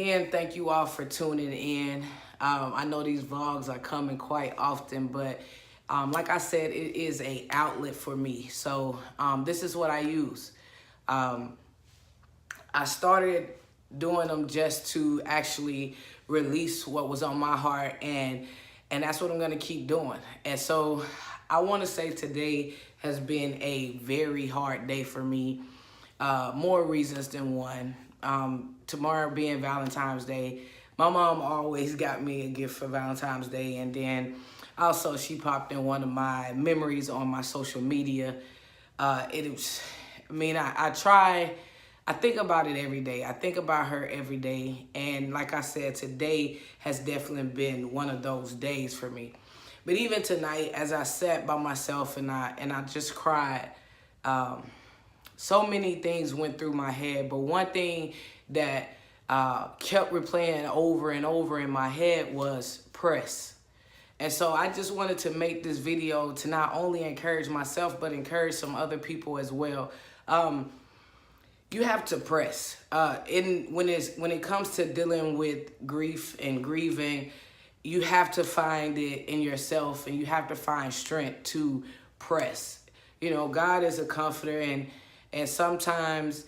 again, thank you all for tuning in. I know these vlogs are coming quite often, but like I said, it is a outlet for me. So this is what I use. I started doing them just to actually release what was on my heart, and that's what I'm gonna keep doing. And so I want to say today has been a very hard day for me. More reasons than one. Tomorrow being Valentine's Day, my mom always got me a gift for Valentine's Day, and then also she popped in one of my memories on my social media. I think about it every day. I think about her every day. And like I said, today has definitely been one of those days for me. But even tonight, as I sat by myself and I just cried, so many things went through my head. But one thing that kept replaying over and over in my head was press. And so I just wanted to make this video to not only encourage myself, but encourage some other people as well. You have to press. When it comes to dealing with grief and grieving, you have to find it in yourself, and you have to find strength to press. You know, God is a comforter, and sometimes,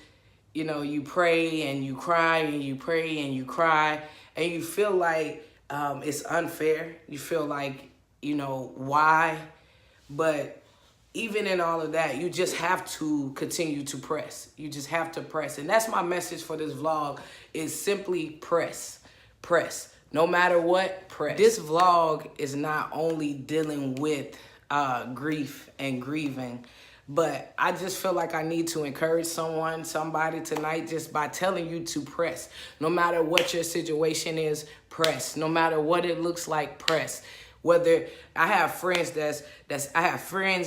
you know, you pray and you cry and you pray and you cry, and you feel like it's unfair. You feel like, you know, why? But even in all of that, you just have to continue to press. You just have to press. And that's my message for this vlog, is simply press. Press. No matter what, press. This vlog is not only dealing with grief and grieving, but I just feel like I need to encourage somebody tonight just by telling you to press. No matter what your situation is, press. No matter what it looks like, press. Whether I have friends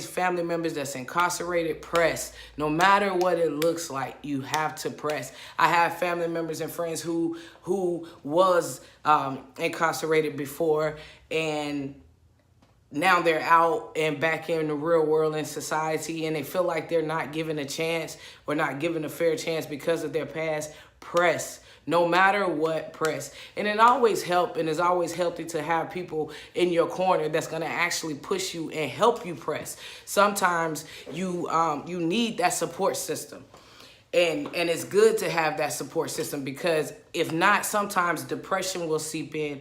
family members that's incarcerated, press. No matter what it looks like, you have to press. I have family members and friends who was incarcerated before, and now they're out and back in the real world in society, and they feel like they're not given a chance or not given a fair chance because of their past. Press. No matter what, press. And it always helps, and it's always healthy to have people in your corner that's going to actually push you and help you press. Sometimes you need that support system. And it's good to have that support system, because if not, sometimes depression will seep in,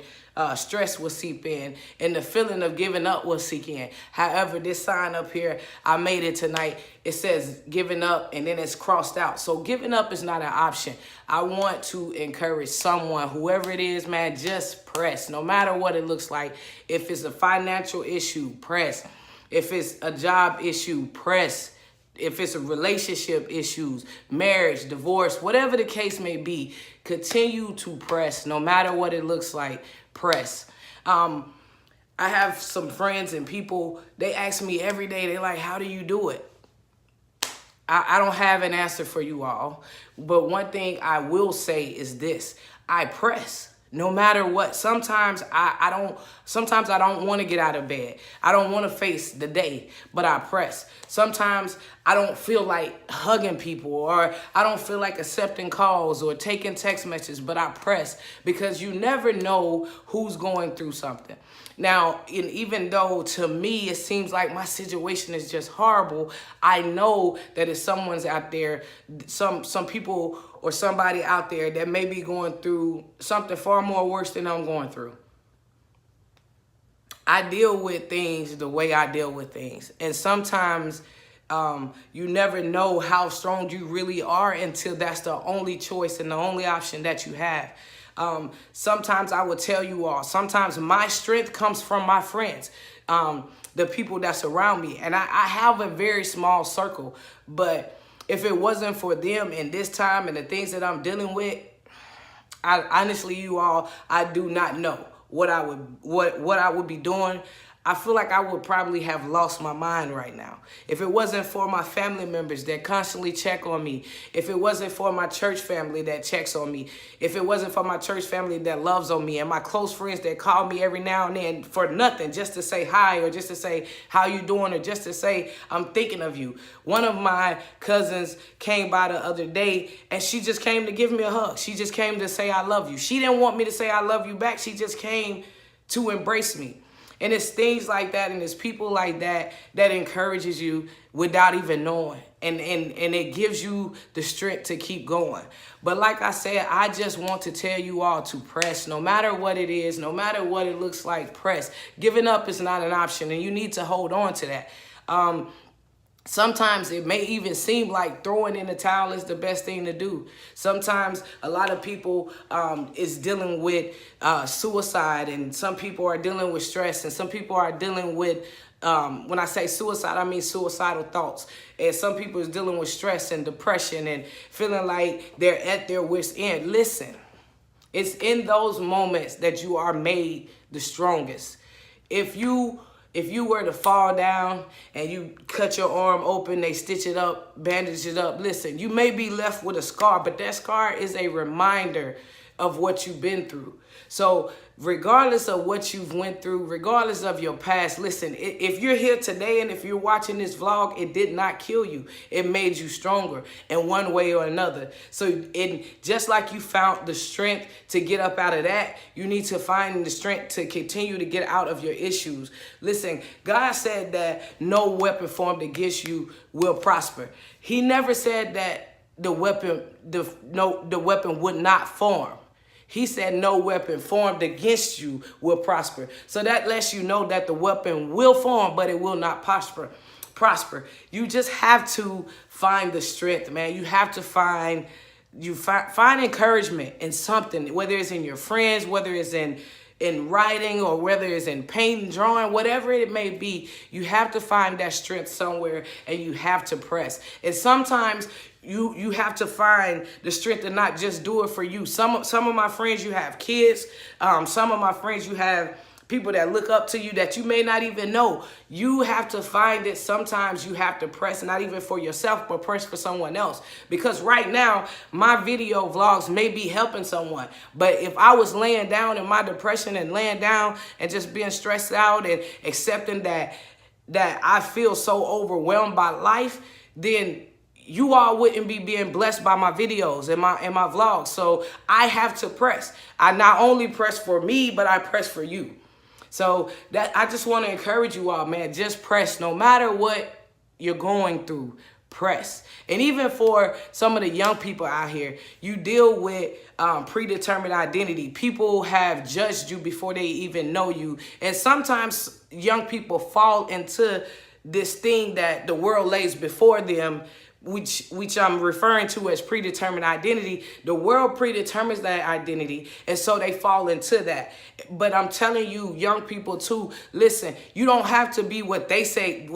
stress will seep in, and the feeling of giving up will seep in. However, this sign up here, I made it tonight, it says giving up, and then it's crossed out. So giving up is not an option. I want to encourage someone, whoever it is, man, just press. No matter what it looks like. If it's a financial issue, press. If it's a job issue, press. If it's a relationship issues, marriage, divorce, whatever the case may be, continue to press. No matter what it looks like, press. I have some friends and people, they ask me every day, they're like, how do you do it? I don't have an answer for you all. But one thing I will say is this: I press. No matter what. Sometimes I don't want to get out of bed. I don't want to face the day, but I press. Sometimes I don't feel like hugging people, or I don't feel like accepting calls or taking text messages, but I press, because you never know who's going through something. Now, even though to me it seems like my situation is just horrible, I know that if someone's out there, some people or somebody out there that may be going through something far more worse than I'm going through. I deal with things the way I deal with things. And sometimes you never know how strong you really are until that's the only choice and the only option that you have. Sometimes I would tell you all, sometimes my strength comes from my friends, the people that's around me. And I have a very small circle, but if it wasn't for them in this time and the things that I'm dealing with, honestly, you all, I do not know what I would be doing. I feel like I would probably have lost my mind right now. If it wasn't for my family members that constantly check on me, if it wasn't for my church family that checks on me, if it wasn't for my church family that loves on me, and my close friends that call me every now and then for nothing, just to say hi, or just to say how you doing, or just to say I'm thinking of you. One of my cousins came by the other day and she just came to give me a hug. She just came to say I love you. She didn't want me to say I love you back. She just came to embrace me. And it's things like that, and it's people like that that encourages you without even knowing. And it gives you the strength to keep going. But like I said, I just want to tell you all to press. No matter what it is, no matter what it looks like, press. Giving up is not an option, and you need to hold on to that. Sometimes it may even seem like throwing in the towel is the best thing to do. Sometimes a lot of people is dealing with suicide, and some people are dealing with stress, and some people are dealing with, when I say suicide, I mean suicidal thoughts. And some people is dealing with stress and depression and feeling like they're at their wit's end. Listen, it's in those moments that you are made the strongest. If you were to fall down and you cut your arm open, they stitch it up, bandage it up, listen, you may be left with a scar, but that scar is a reminder of what you've been through. So regardless of what you've went through, regardless of your past, listen, if you're here today and if you're watching this vlog, it did not kill you. It made you stronger in one way or another. So just like you found the strength to get up out of that, you need to find the strength to continue to get out of your issues. Listen, God said that no weapon formed against you will prosper. He never said that the weapon would not form. He said no weapon formed against you will prosper. So that lets you know that the weapon will form, but it will not prosper. You just have to find the strength, man. You have to find encouragement in something, whether it's in your friends, whether it's in writing, or whether it's in painting, drawing, whatever it may be. You have to find that strength somewhere, and you have to press. And sometimes you have to find the strength to not just do it for you. Some of my friends, you have kids. Some of my friends, you have people that look up to you that you may not even know. You have to find it. Sometimes you have to press, not even for yourself, but press for someone else. Because right now, my video vlogs may be helping someone. But if I was laying down in my depression and laying down and just being stressed out and accepting that I feel so overwhelmed by life, then you all wouldn't be being blessed by my videos and my vlogs. So I have to press. I not only press for me, but I press for you. So that I just want to encourage you all, man, just press. No matter what you're going through, press. And even for some of the young people out here, you deal with predetermined identity. People have judged you before they even know you. And sometimes young people fall into this thing that the world lays before them, which I'm referring to as predetermined identity. The world predetermines that identity, and so they fall into that. But I'm telling you, young people too, listen, you don't have to be what they say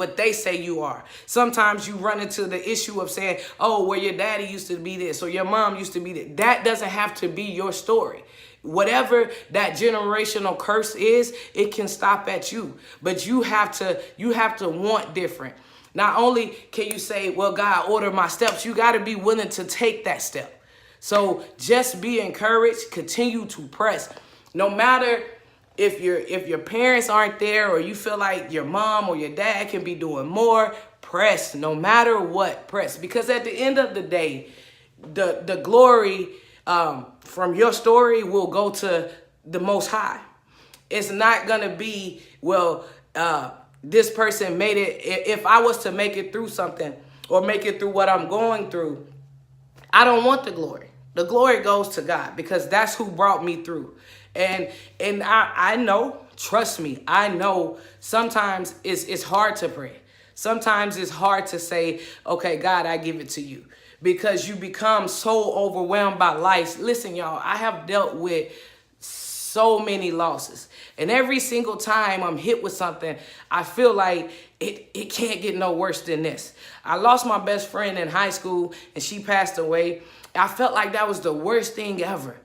you are. Sometimes you run into the issue of saying, oh, well, your daddy used to be this, or your mom used to be that. That doesn't have to be your story. Whatever that generational curse is, it can stop at you. But you have to want different. Not only can you say, well, God, order my steps, you got to be willing to take that step. So just be encouraged, continue to press. No matter if your parents aren't there, or you feel like your mom or your dad can be doing more, press. No matter what, press. Because at the end of the day, the glory from your story will go to the Most High. It's not going to be, well, this person made it. If I was to make it through something, or make it through what I'm going through, I don't want the glory. The glory goes to God, because that's who brought me through. And I know, trust me, I know sometimes it's hard to pray. Sometimes it's hard to say, okay, God, I give it to you, because you become so overwhelmed by life. Listen, y'all, I have dealt with so many losses. And every single time I'm hit with something, I feel like it can't get no worse than this. I lost my best friend in high school, and she passed away. I felt like that was the worst thing ever.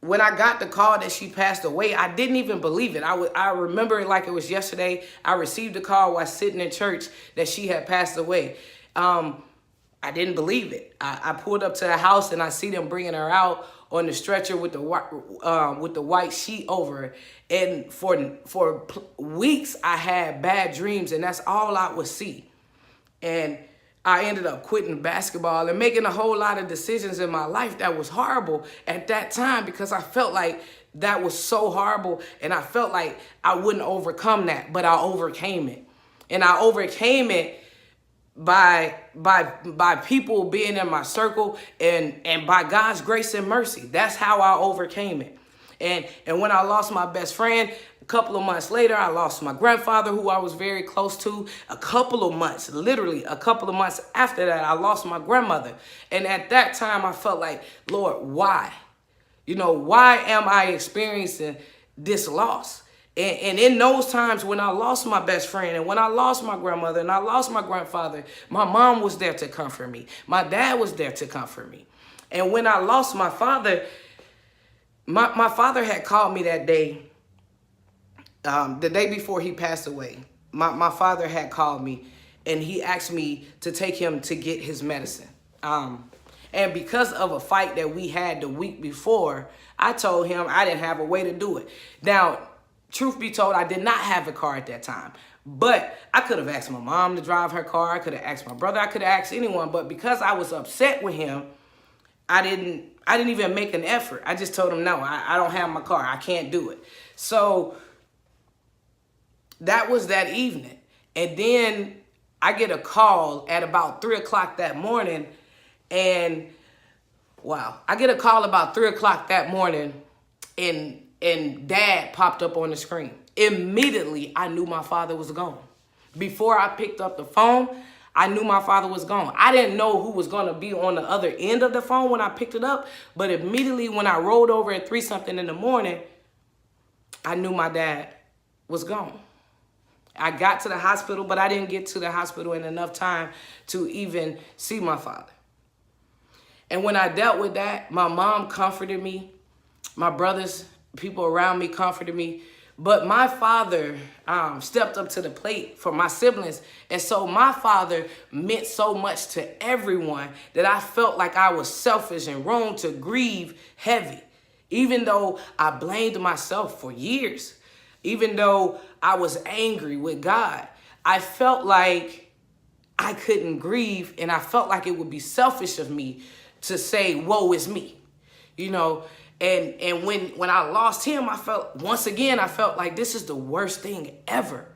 when I got the call that she passed away, I didn't even believe it. I remember it like it was yesterday. I received a call while sitting in church that she had passed away. I didn't believe it. I pulled up to the house and I see them bringing her out on the stretcher with the white sheet over her. And for weeks, I had bad dreams, and that's all I would see. And I ended up quitting basketball and making a whole lot of decisions in my life that was horrible at that time, because I felt like that was so horrible, and I felt like I wouldn't overcome that, but I overcame it. And I overcame it by people being in my circle, and by God's grace and mercy. That's how I overcame it. And when I lost my best friend, a couple of months later, I lost my grandfather, who I was very close to. A couple of months, literally a couple of months after that, I lost my grandmother. And at that time, I felt like, Lord, why? You know, why am I experiencing this loss? And in those times when I lost my best friend, and when I lost my grandmother, and I lost my grandfather, my mom was there to comfort me. My dad was there to comfort me. And when I lost my father, my father had called me that day, the day before he passed away. My father had called me, and he asked me to take him to get his medicine. And because of a fight that we had the week before, I told him I didn't have a way to do it. Now, truth be told, I did not have a car at that time. But I could have asked my mom to drive her car. I could have asked my brother. I could have asked anyone. But because I was upset with him, I didn't even make an effort. I just told him, no, I don't have my car. I can't do it. So that was that evening. And then I get a call at about 3 o'clock that morning. And wow, I get a call about 3 o'clock that morning, and Dad popped up on the screen. Immediately, I knew my father was gone. Before I picked up the phone, I knew my father was gone. I didn't know who was going to be on the other end of the phone when I picked it up, but immediately when I rolled over at 3-something in the morning, I knew my dad was gone. I got to the hospital, but I didn't get to the hospital in enough time to even see my father. And when I dealt with that, my mom comforted me. My brothers, people around me comforted me. But my father stepped up to the plate for my siblings. And so my father meant so much to everyone that I felt like I was selfish and wrong to grieve heavy. Even though I blamed myself for years, even though I was angry with God, I felt like I couldn't grieve, and I felt like it would be selfish of me to say, woe is me, you know. And when I lost him, I felt like this is the worst thing ever.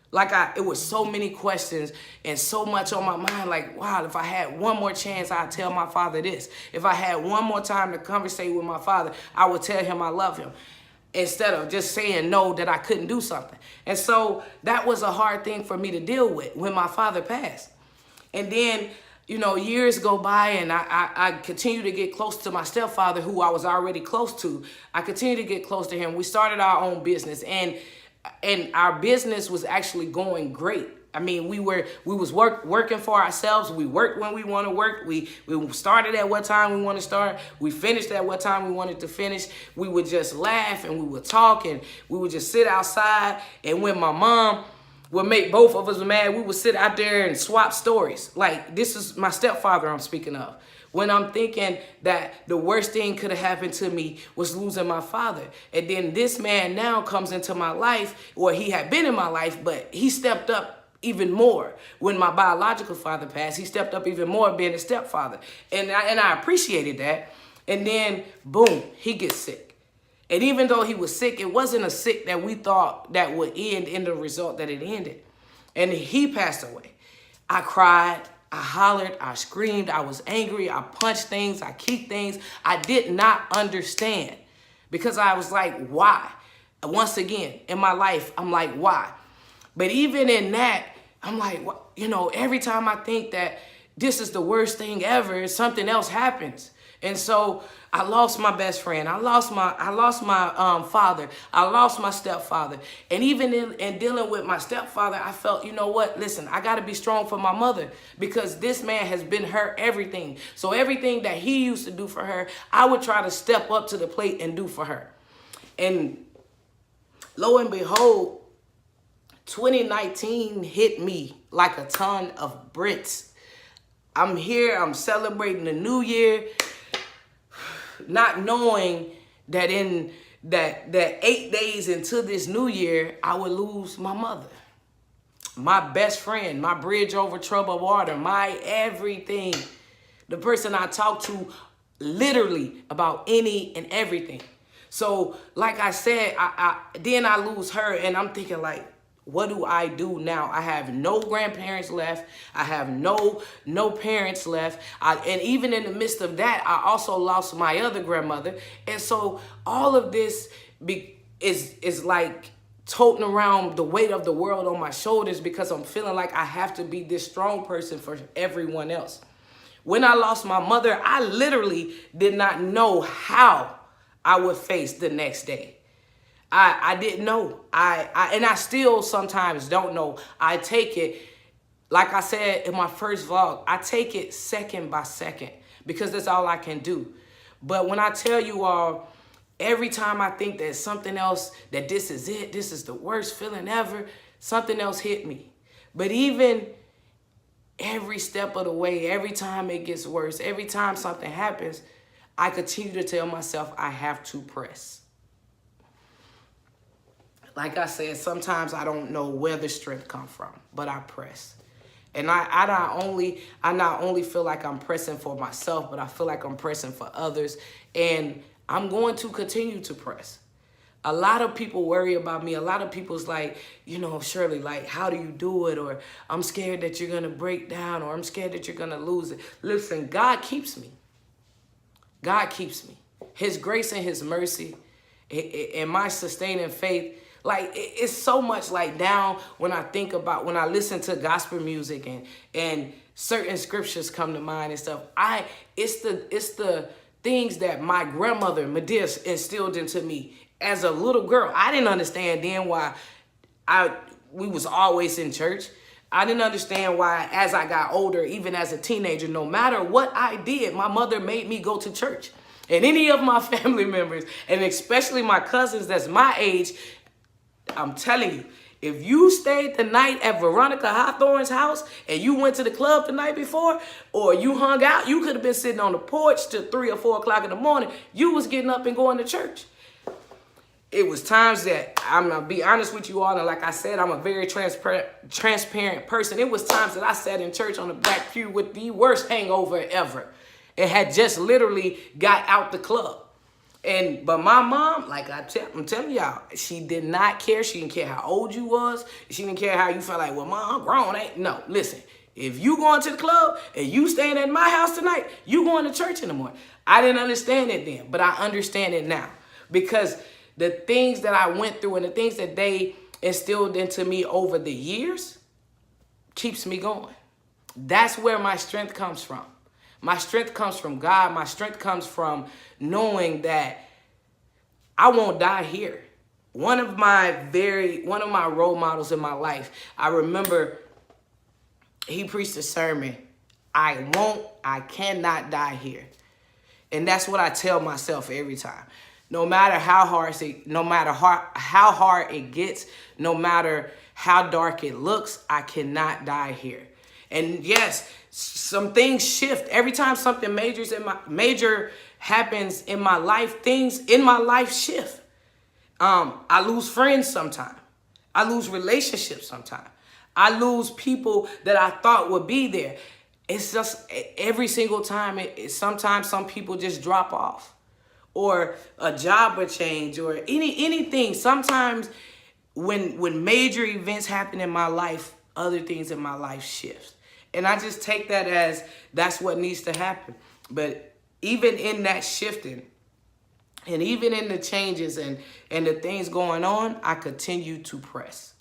Like it was so many questions and so much on my mind. Like, wow, if I had one more chance, I'd tell my father this. If I had one more time to conversate with my father, I would tell him I love him, instead of just saying no, that I couldn't do something. And so that was a hard thing for me to deal with when my father passed. And then, you know, years go by, and I continue to get close to my stepfather, who I was already close to. I continue to get close to him. We started our own business, and our business was actually going great. I mean, we was working for ourselves. We worked when we want to work. We started at what time we want to start. We finished at what time we wanted to finish. We would just laugh, and we would talk, and we would just sit outside. And when my mom would make both of us mad, we would sit out there and swap stories. Like, this is my stepfather I'm speaking of. When I'm thinking that the worst thing could have happened to me was losing my father. And then this man now comes into my life, or he had been in my life, but he stepped up even more. When my biological father passed, he stepped up even more being a stepfather. And I appreciated that. And then, boom, he gets sick. And even though he was sick, it wasn't a sick that we thought that would end in the result that it ended. And he passed away. I cried, I hollered, I screamed, I was angry, I punched things, I kicked things. I did not understand, because I was like, why? Once again, in my life, I'm like, why? But even in that, I'm like, you know, every time I think that this is the worst thing ever, something else happens. And so I lost my best friend. I lost my father. I lost my stepfather. And even in dealing with my stepfather, I felt, you know what? Listen, I got to be strong for my mother because this man has been her everything. So everything that he used to do for her, I would try to step up to the plate and do for her. And lo and behold, 2019 hit me like a ton of bricks. I'm here, I'm celebrating the new year, not knowing that in that 8 days into this new year, I would lose my mother, my best friend, my bridge over troubled water, my everything, the person I talk to literally about any and everything. So like I said, then I lose her, and I'm thinking like, what do I do now? I have no grandparents left. I have no parents left. And even in the midst of that, I also lost my other grandmother. And so all of this is like toting around the weight of the world on my shoulders because I'm feeling like I have to be this strong person for everyone else. When I lost my mother, I literally did not know how I would face the next day. I didn't know. And I still sometimes don't know. I take it, like I said in my first vlog, I take it second by second because that's all I can do. But when I tell you all, every time I think that something else, that this is it, this is the worst feeling ever, something else hit me. But even every step of the way, every time it gets worse, every time something happens, I continue to tell myself I have to press. Like I said, sometimes I don't know where the strength comes from, but I press. And I not only feel like I'm pressing for myself, but I feel like I'm pressing for others. And I'm going to continue to press. A lot of people worry about me. A lot of people's like, you know, Shirley, like, how do you do it? Or I'm scared that you're going to break down, or I'm scared that you're going to lose it. Listen, God keeps me. God keeps me. His grace and his mercy and my sustaining faith. Like, it's so much like now when I think about, when I listen to gospel music and certain scriptures come to mind and stuff, it's the things that my grandmother, Medea, instilled into me as a little girl. I didn't understand then why we was always in church. I didn't understand why as I got older, even as a teenager, no matter what I did, my mother made me go to church. And any of my family members, and especially my cousins that's my age, I'm telling you, if you stayed the night at Veronica Hawthorne's house and you went to the club the night before, or you hung out, you could have been sitting on the porch till 3 or 4 o'clock in the morning. You was getting up and going to church. It was times that, I'm going to be honest with you all, and like I said, I'm a very transparent person. It was times that I sat in church on the back pew with the worst hangover ever. It had just literally got out the club. But my mom, like I'm telling y'all, she did not care. She didn't care how old you was. She didn't care how you felt like, well, Mom, I'm grown. No, listen, if you going to the club and you staying at my house tonight, you going to church in the morning. I didn't understand it then, but I understand it now because the things that I went through and the things that they instilled into me over the years keeps me going. That's where my strength comes from. My strength comes from God. My strength comes from knowing that I won't die here. One of my role models in my life, I remember he preached a sermon, I cannot die here. And that's what I tell myself every time. No matter how hard it gets, no matter how dark it looks, I cannot die here. And yes, some things shift. Every time something major happens in my life, things in my life shift. I lose friends sometimes. I lose relationships sometimes. I lose people that I thought would be there. It's just every single time, sometimes some people just drop off. Or a job would change, or anything. Sometimes when major events happen in my life, other things in my life shift. And I just take that as that's what needs to happen. But even in that shifting, and even in the changes and the things going on, I continue to press.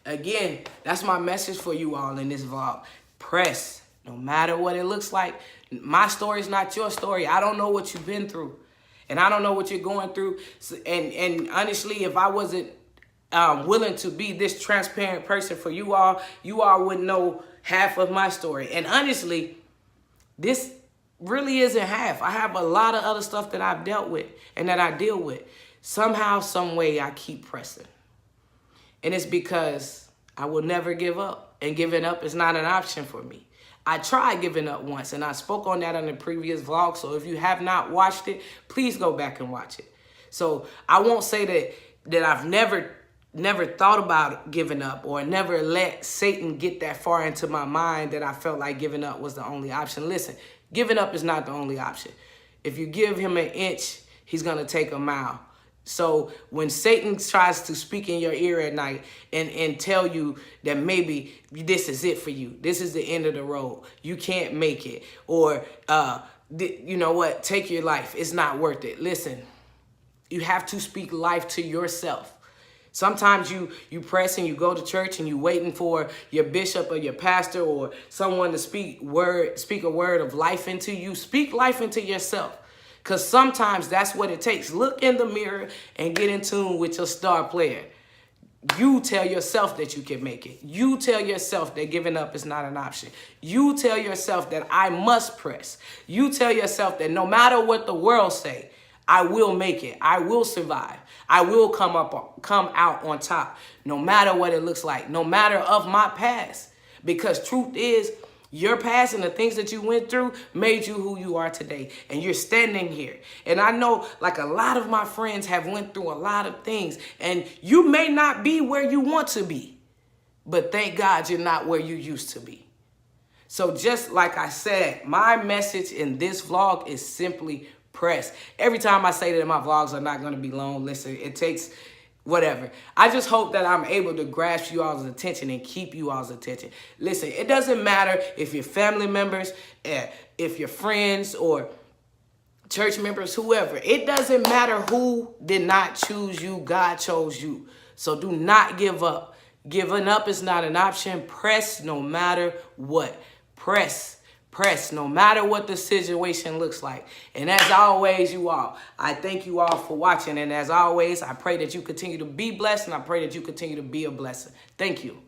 Again, that's my message for you all in this vlog. Press. No matter what it looks like, my story is not your story. I don't know what you've been through. And I don't know what you're going through. And honestly, if I wasn't willing to be this transparent person for you all wouldn't know half of my story. And honestly, this really isn't half. I have a lot of other stuff that I've dealt with and that I deal with. Somehow, some way, I keep pressing. And it's because I will never give up. And giving up is not an option for me. I tried giving up once, and I spoke on that on the previous vlog. So if you have not watched it, please go back and watch it. So I won't say that I've never thought about giving up or never let Satan get that far into my mind that I felt like giving up was the only option. Listen, giving up is not the only option. If you give him an inch, he's going to take a mile. So when Satan tries to speak in your ear at night and tell you that maybe this is it for you, this is the end of the road, you can't make it, or you know what, take your life, it's not worth it. Listen, you have to speak life to yourself. Sometimes you press and you go to church and you waiting for your bishop or your pastor or someone to speak a word of life into you. Speak life into yourself. Because sometimes that's what it takes. Look in the mirror and get in tune with your star player. You tell yourself that you can make it. You tell yourself that giving up is not an option. You tell yourself that I must press. You tell yourself that no matter what the world say, I will make it. I will survive. I will come out on top, no matter what it looks like, no matter of my past. Because truth is, your past and the things that you went through made you who you are today. And you're standing here. And I know like a lot of my friends have went through a lot of things. And you may not be where you want to be. But thank God you're not where you used to be. So just like I said, my message in this vlog is simply press. Every time I say that my vlogs are not going to be long, listen, it takes whatever. I just hope that I'm able to grasp you all's attention and keep you all's attention. Listen, it doesn't matter if you're family members, if you're friends or church members, whoever. It doesn't matter who did not choose you. God chose you. So do not give up. Giving up is not an option. Press no matter what. Press no matter what the situation looks like. And as always, you all, I thank you all for watching. And as always, I pray that you continue to be blessed and I pray that you continue to be a blessing. Thank you.